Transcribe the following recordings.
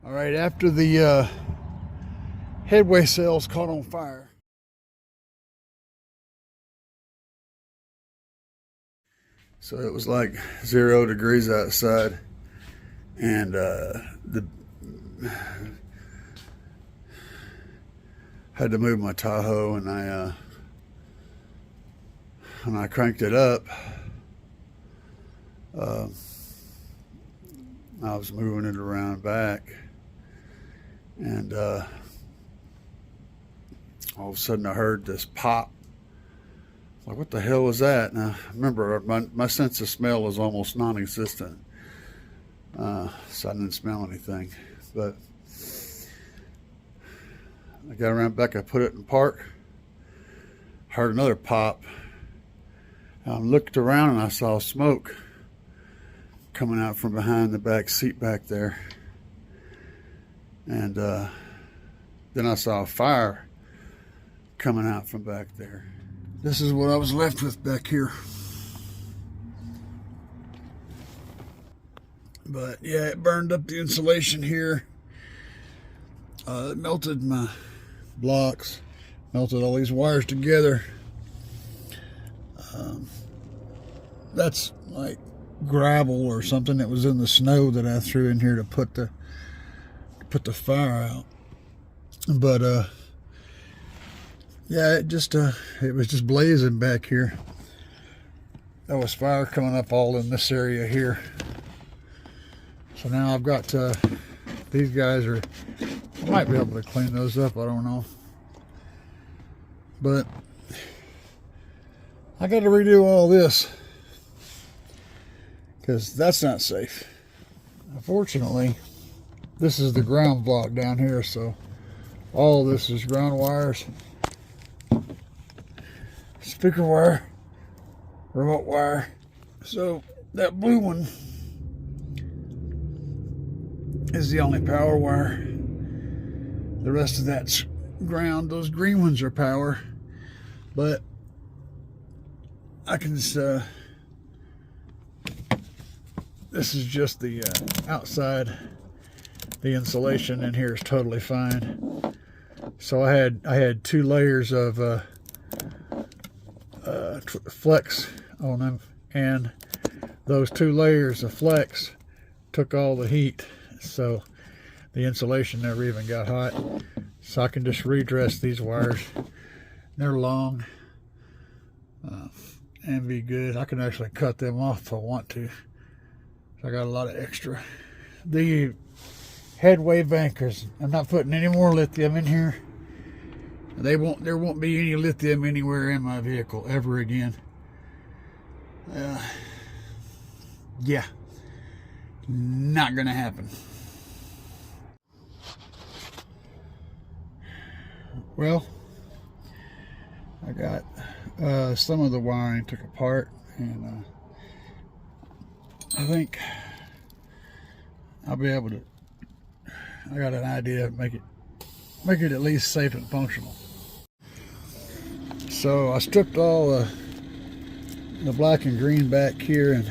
All right, after the Headway cells caught on fire, so it was like 0 degrees outside, and had to move my Tahoe, and I cranked it up. I was moving it around back, and all of a sudden I heard this pop. Like, what the hell was that? And I remember my sense of smell is almost non-existent, so I didn't smell anything. But I got around back, I put it in park, heard another pop. I looked around and I saw smoke coming out from behind the back seat back there. And then I saw a fire coming out from back there. This is what I was left with back here. But yeah, it burned up the insulation here. It melted my blocks, melted all these wires together. That's like gravel or something that was in the snow that I threw in here to put the fire out. But yeah, it was just blazing back here. There was fire coming up all in this area here. So now I've got these guys I might be able to clean those up, I don't know. But I got to redo all this because that's not safe. Unfortunately, this is the ground block down here, so all this is ground wires, speaker wire, remote wire. So that blue one is the only power wire. The rest of that's ground. Those green ones are power, but I can just this is just the outside. The insulation in here is totally fine. So I had 2 layers of flex on them, and those 2 layers of flex took all the heat, so the insulation never even got hot. So I can just redress these wires. They're long and be good. I can actually cut them off if I want to. So I got a lot of extra. The Headway bankers, I'm not putting any more lithium in here. There won't be any lithium anywhere in my vehicle ever again. Yeah, not gonna happen. Well, I got some of the wiring took apart, and I think I'll be able to. I got an idea to make it at least safe and functional. So I stripped all the black and green back here, and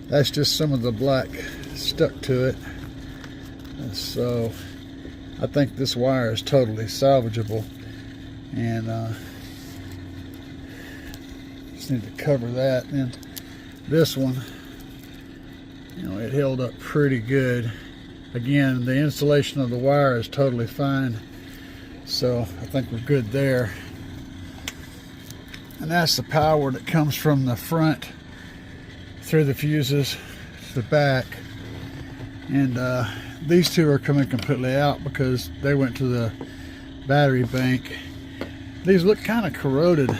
that's just some of the black stuck to it. And so I think this wire is totally salvageable, and just need to cover that. And this one, it held up pretty good. Again, the insulation of the wire is totally fine, so I think we're good there. And that's the power that comes from the front through the fuses to the back. And these 2 are coming completely out because they went to the battery bank. These look kind of corroded.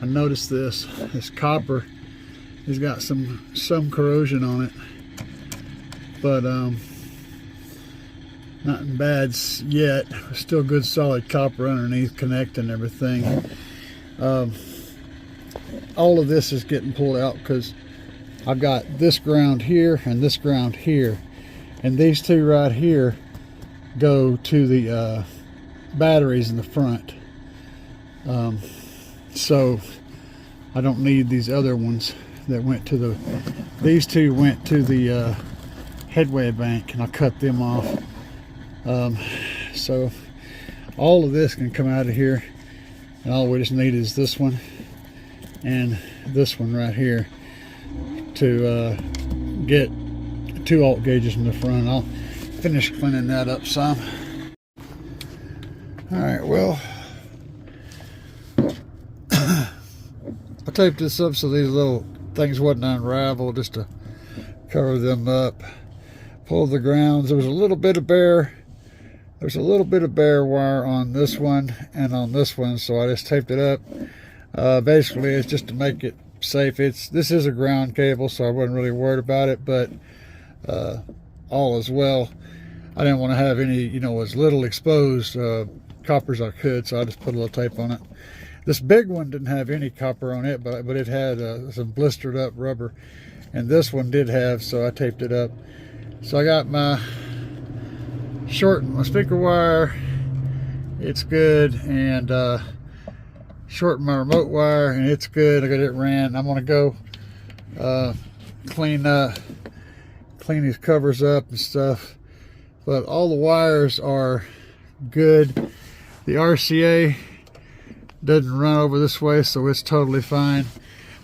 I noticed this copper has got some corrosion on it, but nothing bad yet. Still good solid copper underneath, connecting everything. All of this is getting pulled out because I've got this ground here and this ground here, and these 2 right here go to the batteries in the front. So I don't need these other ones that went to these 2 went to the Headway bank, and I cut them off. So all of this can come out of here, and all we just need is this one and this one right here to get 2 alt gauges in the front. I'll finish cleaning that up some. Alright, well, I taped this up so these little things wouldn't unravel, just to cover them up. Pull the grounds. There was a little bit of bare wire on this one and on this one, so I just taped it up. Basically, it's just to make it safe. This is a ground cable, so I wasn't really worried about it, but all is well. I didn't want to have any, you know, as little exposed copper as I could, so I just put a little tape on it. This big one didn't have any copper on it, but it had some blistered up rubber, and this one did have, so I taped it up. So I got my shortened my speaker wire, it's good, and shortened my remote wire, and it's good. I got it ran. I'm gonna go clean these covers up and stuff, but all the wires are good. The RCA doesn't run over this way, so it's totally fine.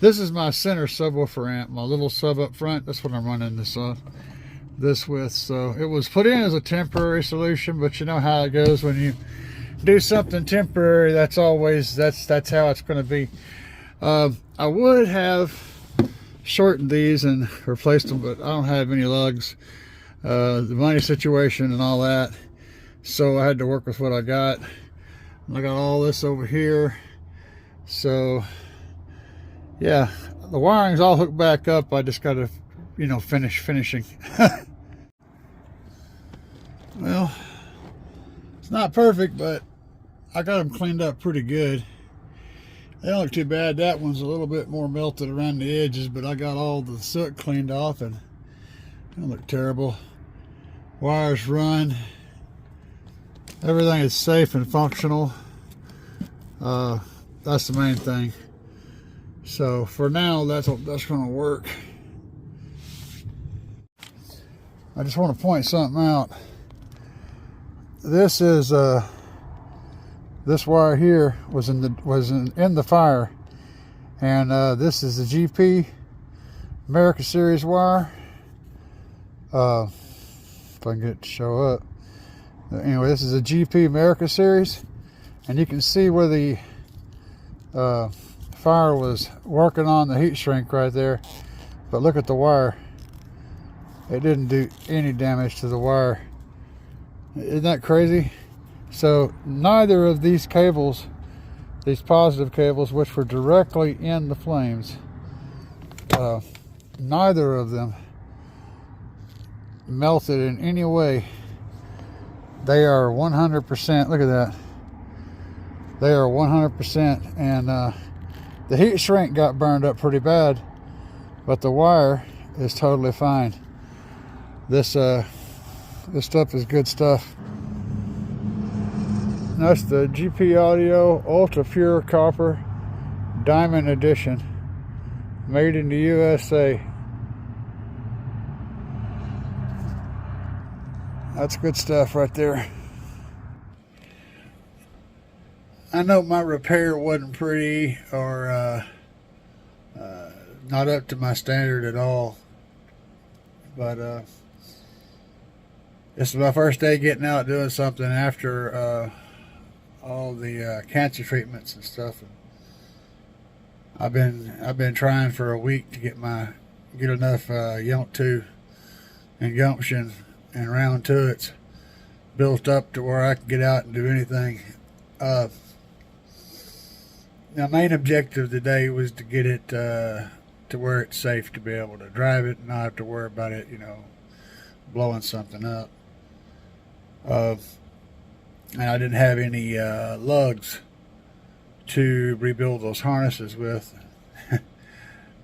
This is my center subwoofer amp, my little sub up front. That's what I'm running this with. So it was put in as a temporary solution, but you know how it goes when you do something temporary. That's how it's going to be. I would have shortened these and replaced them, but I don't have any lugs. The money situation and all that, so I had to work with what I got. And I got all this over here, so yeah, the wiring's all hooked back up. I just got to, you know, finishing. Well, it's not perfect, but I got them cleaned up pretty good. They don't look too bad. That one's a little bit more melted around the edges, but I got all the soot cleaned off, and they don't look terrible. Wires run. Everything is safe and functional. That's the main thing. So for now, that's going to work. I just want to point something out. This is this wire here was in the fire, and this is the GP America Series wire. If I can get it to show up. Anyway, this is a GP America Series, and you can see where the fire was working on the heat shrink right there. But look at the wire. It didn't do any damage to the wire. Isn't that crazy? So neither of these cables, these positive cables, which were directly in the flames, neither of them melted in any way. They are 100%. Look at that. They are 100%, and the heat shrink got burned up pretty bad, but the wire is totally fine. This stuff is good stuff. That's the GP Audio Ultra Pure Copper Diamond Edition, made in the USA. That's good stuff right there. I know my repair wasn't pretty, or not up to my standard at all, but this is my first day getting out doing something after all the cancer treatments and stuff. I've been trying for a week to get enough yump to and gumption and round turrets built up to where I can get out and do anything. My main objective today was to get it to where it's safe to be able to drive it and not have to worry about it, you know, blowing something up. And I didn't have any lugs to rebuild those harnesses with.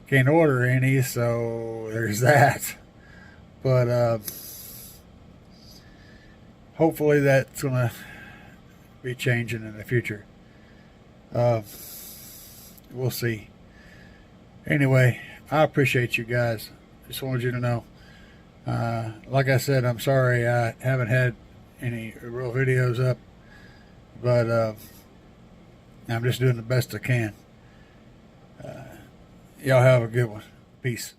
Can't order any, so there's that. But hopefully that's gonna be changing in the future. We'll see. Anyway, I appreciate you guys. Just wanted you to know Like I said, I'm sorry I haven't had any real videos up, but I'm just doing the best I can. Y'all have a good one. Peace.